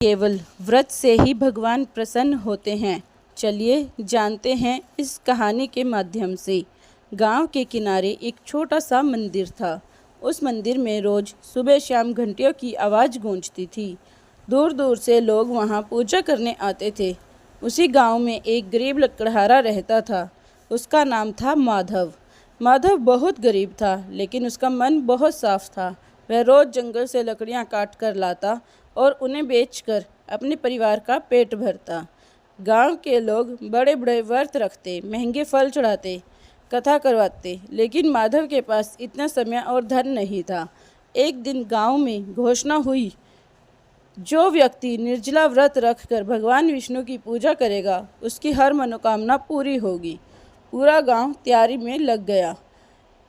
केवल व्रत से ही भगवान प्रसन्न होते हैं। चलिए जानते हैं इस कहानी के माध्यम से। गांव के किनारे एक छोटा सा मंदिर था। उस मंदिर में रोज सुबह शाम घंटियों की आवाज़ गूंजती थी। दूर दूर से लोग वहां पूजा करने आते थे। उसी गांव में एक गरीब लकड़हारा रहता था। उसका नाम था माधव। माधव बहुत गरीब था, लेकिन उसका मन बहुत साफ था। वह रोज़ जंगल से लकड़ियां काट कर लाता और उन्हें बेचकर अपने परिवार का पेट भरता। गांव के लोग बड़े बड़े व्रत रखते, महंगे फल चढ़ाते, कथा करवाते, लेकिन माधव के पास इतना समय और धन नहीं था। एक दिन गांव में घोषणा हुई, जो व्यक्ति निर्जला व्रत रखकर भगवान विष्णु की पूजा करेगा, उसकी हर मनोकामना पूरी होगी। पूरा गांव तैयारी में लग गया।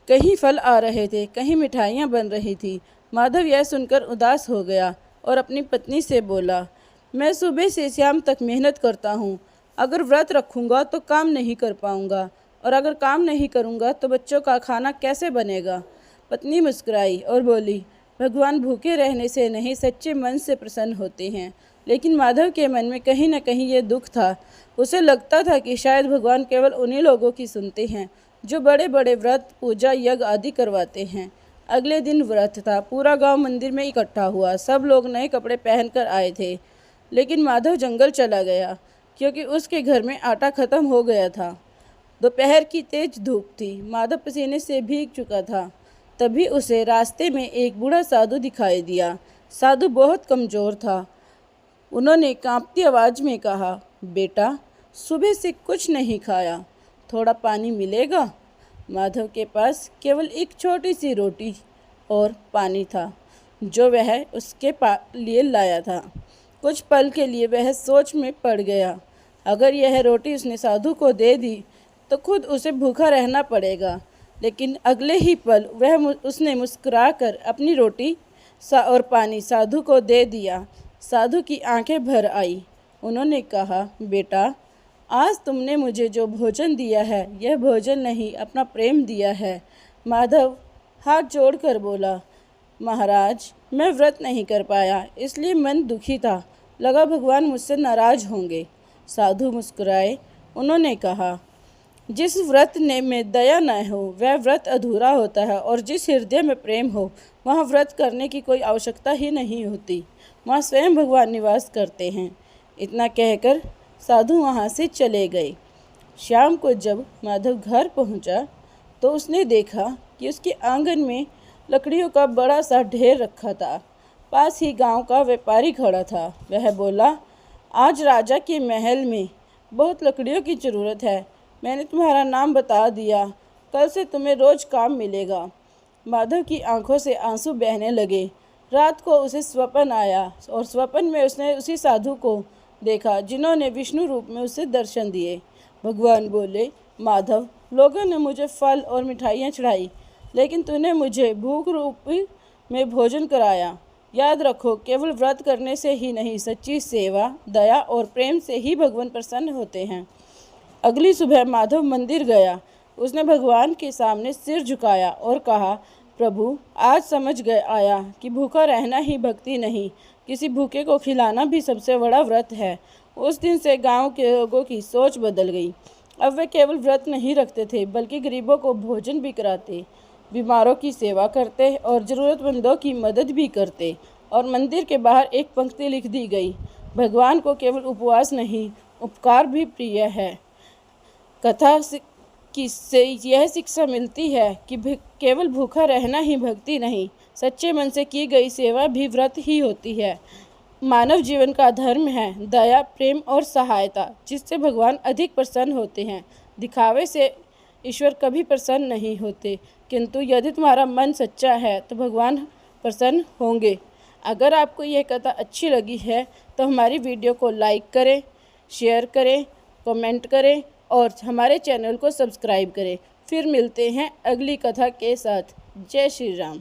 कहीं फल आ रहे थे, कहीं मिठाइयाँ बन रही थी। माधव यह सुनकर उदास हो गया और अपनी पत्नी से बोला, मैं सुबह से शाम तक मेहनत करता हूँ। अगर व्रत रखूँगा तो काम नहीं कर पाऊँगा, और अगर काम नहीं करूँगा तो बच्चों का खाना कैसे बनेगा। पत्नी मुस्कुराई और बोली, भगवान भूखे रहने से नहीं, सच्चे मन से प्रसन्न होते हैं। लेकिन माधव के मन में कहीं न कहीं ये दुख था। उसे लगता था कि शायद भगवान केवल उन्हीं लोगों की सुनते हैं जो बड़े बड़े व्रत, पूजा, यज्ञ आदि करवाते हैं। अगले दिन व्रत था। पूरा गांव मंदिर में इकट्ठा हुआ। सब लोग नए कपड़े पहनकर आए थे, लेकिन माधव जंगल चला गया क्योंकि उसके घर में आटा खत्म हो गया था। दोपहर की तेज धूप थी। माधव पसीने से भीग चुका था। तभी उसे रास्ते में एक बूढ़ा साधु दिखाई दिया। साधु बहुत कमज़ोर था। उन्होंने कांपती आवाज़ में कहा, बेटा, सुबह से कुछ नहीं खाया, थोड़ा पानी मिलेगा। माधव के पास केवल एक छोटी सी रोटी और पानी था, जो वह उसके लिए लाया था। कुछ पल के लिए वह सोच में पड़ गया। अगर यह रोटी उसने साधु को दे दी तो खुद उसे भूखा रहना पड़ेगा। लेकिन अगले ही पल उसने मुस्कुराकर अपनी रोटी और पानी साधु को दे दिया। साधु की आंखें भर आई। उन्होंने कहा, बेटा, आज तुमने मुझे जो भोजन दिया है, यह भोजन नहीं, अपना प्रेम दिया है। माधव हाथ जोड़कर बोला, महाराज, मैं व्रत नहीं कर पाया, इसलिए मन दुखी था। लगा भगवान मुझसे नाराज होंगे। साधु मुस्कुराए। उन्होंने कहा, जिस व्रत में दया न हो वह व्रत अधूरा होता है, और जिस हृदय में प्रेम हो वहाँ व्रत करने की कोई आवश्यकता ही नहीं होती। वहाँ स्वयं भगवान निवास करते हैं। इतना कहकर साधु वहाँ से चले गए। शाम को जब माधव घर पहुँचा तो उसने देखा कि उसके आंगन में लकड़ियों का बड़ा सा ढेर रखा था। पास ही गांव का व्यापारी खड़ा था। वह बोला, आज राजा के महल में बहुत लकड़ियों की ज़रूरत है। मैंने तुम्हारा नाम बता दिया, कल से तुम्हें रोज़ काम मिलेगा। माधव की आंखों से आंसू बहने लगे। रात को उसे स्वप्न आया और स्वप्न में उसने उसी साधु को देखा जिन्होंने विष्णु रूप में उसे दर्शन दिए। भगवान बोले, माधव, लोगों ने मुझे फल और मिठाइयाँ चढ़ाई, लेकिन तूने मुझे भूख रूप में भोजन कराया। याद रखो, केवल व्रत करने से ही नहीं, सच्ची सेवा, दया और प्रेम से ही भगवान प्रसन्न होते हैं। अगली सुबह माधव मंदिर गया। उसने भगवान के सामने सिर झुकाया और कहा, प्रभु, आज समझ आया कि भूखा रहना ही भक्ति नहीं, किसी भूखे को खिलाना भी सबसे बड़ा व्रत है। उस दिन से गांव के लोगों की सोच बदल गई। अब वे केवल व्रत नहीं रखते थे, बल्कि गरीबों को भोजन भी कराते, बीमारों की सेवा करते और ज़रूरतमंदों की मदद भी करते। और मंदिर के बाहर एक पंक्ति लिख दी गई, भगवान को केवल उपवास नहीं, उपकार भी प्रिय है। कथा से यह शिक्षा मिलती है कि केवल भूखा रहना ही भक्ति नहीं, सच्चे मन से की गई सेवा भी व्रत ही होती है। मानव जीवन का धर्म है दया, प्रेम और सहायता, जिससे भगवान अधिक प्रसन्न होते हैं। दिखावे से ईश्वर कभी प्रसन्न नहीं होते, किंतु यदि तुम्हारा मन सच्चा है तो भगवान प्रसन्न होंगे। अगर आपको यह कथा अच्छी लगी है तो हमारी वीडियो को लाइक करें, शेयर करें, कमेंट करें और हमारे चैनल को सब्सक्राइब करें। फिर मिलते हैं अगली कथा के साथ। जय श्री राम।